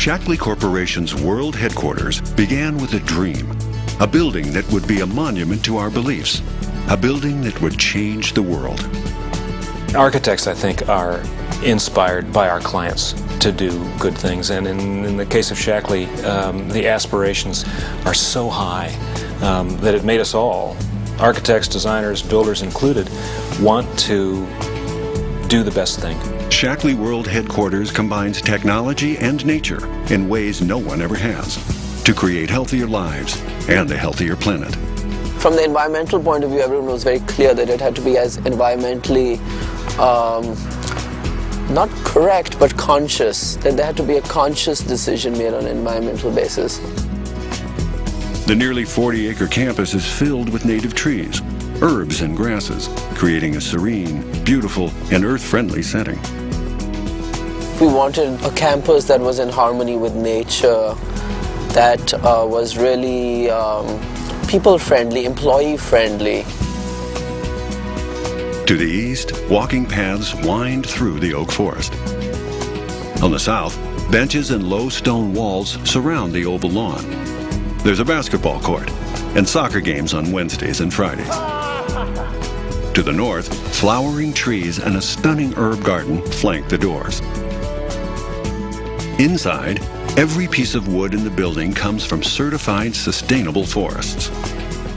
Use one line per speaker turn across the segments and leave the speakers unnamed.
Shaklee Corporation's world headquarters began with a dream, a building that would be a monument to our beliefs, a building that would change the world.
Architects, I think, are inspired by our clients to do good things, and in the case of Shaklee, the aspirations are so high that it made us all, architects, designers, builders included, want to do the best thing.
Shaklee World Headquarters combines technology and nature in ways no one ever has to create healthier lives and a healthier planet.
From the environmental point of view, everyone was very clear that it had to be as environmentally not correct, but conscious, that there had to be a conscious decision made on an environmental basis.
The nearly 40-acre campus is filled with native trees, herbs and grasses, creating a serene, beautiful, and earth-friendly setting.
We wanted a campus that was in harmony with nature, that was really people-friendly, employee-friendly.
To the east, walking paths wind through the oak forest. On the south, benches and low stone walls surround the oval lawn. There's a basketball court and soccer games on Wednesdays and Fridays. To the north, flowering trees and a stunning herb garden flank the doors. Inside, every piece of wood in the building comes from certified sustainable forests.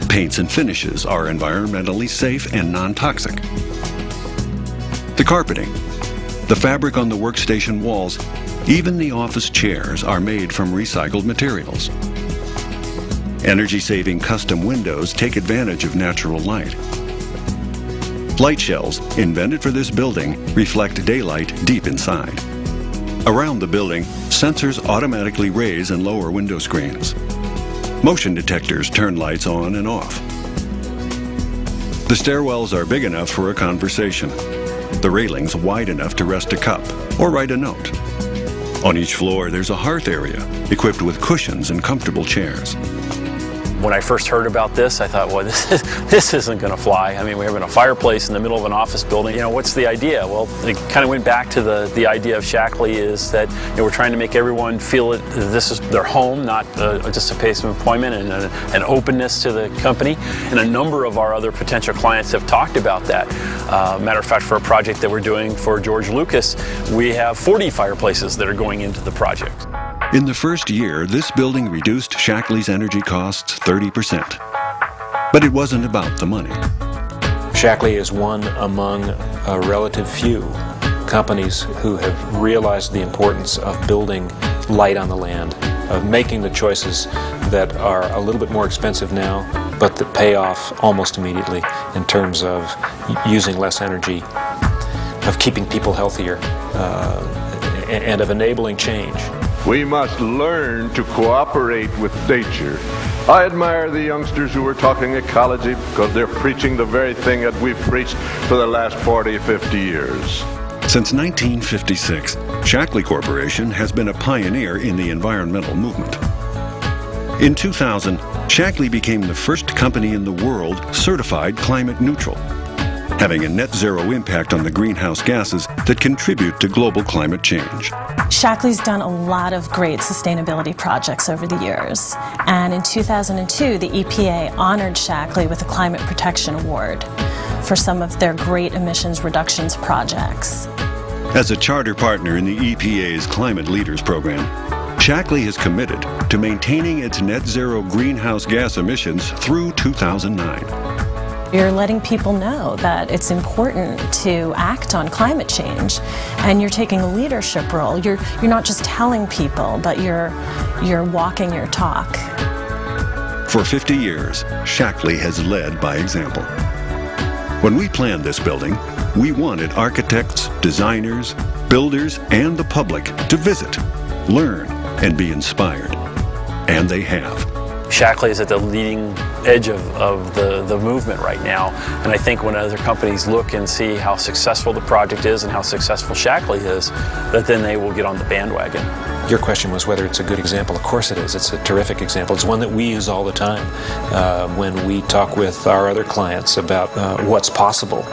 Paints and finishes are environmentally safe and non-toxic. The carpeting, the fabric on the workstation walls, even the office chairs are made from recycled materials. Energy-saving custom windows take advantage of natural light. Light shells, invented for this building, reflect daylight deep inside. Around the building, sensors automatically raise and lower window screens. Motion detectors turn lights on and off. The stairwells are big enough for a conversation. The railings wide enough to rest a cup or write a note. On each floor, there's a hearth area equipped with cushions and comfortable chairs.
When I first heard about this, I thought, well, this isn't going to fly. I mean, we're having a fireplace in the middle of an office building. You know, what's the idea? Well, it kind of went back to the idea of Shaklee is that we're trying to make everyone feel that this is their home, not just a place of employment, and an openness to the company. And a number of our other potential clients have talked about that. Matter of fact, for a project that we're doing for George Lucas, we have 40 fireplaces that are going into the project.
In the first year, this building reduced Shaklee's energy costs 30%. But it wasn't about the money.
Shaklee is one among a relative few companies who have realized the importance of building light on the land, of making the choices that are a little bit more expensive now, but that pay off almost immediately in terms of using less energy, of keeping people healthier, and of enabling change.
We must learn to cooperate with nature. I admire the youngsters who are talking ecology because they're preaching the very thing that we've preached for the last 40, 50 years.
Since 1956, Shaklee Corporation has been a pioneer in the environmental movement. In 2000, Shaklee became the first company in the world certified climate neutral, having a net zero impact on the greenhouse gases that contribute to global climate change.
Shaklee's done a lot of great sustainability projects over the years, and in 2002 the EPA honored Shaklee with a Climate Protection Award for some of their great emissions reductions projects.
As a charter partner in the EPA's Climate Leaders Program, Shaklee is committed to maintaining its net zero greenhouse gas emissions through 2009.
You're letting people know that it's important to act on climate change, and you're taking a leadership role. You're not just telling people, but you're walking your talk.
For 50 years, Shaklee has led by example. When we planned this building, we wanted architects, designers, builders, and the public to visit, learn, and be inspired. And they have.
Shaklee is at the leading edge of the movement right now, and I think when other companies look and see how successful the project is and how successful Shaklee is, that then they will get on the bandwagon.
Your question was whether it's a good example. Of course it is. It's a terrific example. It's one that we use all the time when we talk with our other clients about what's possible.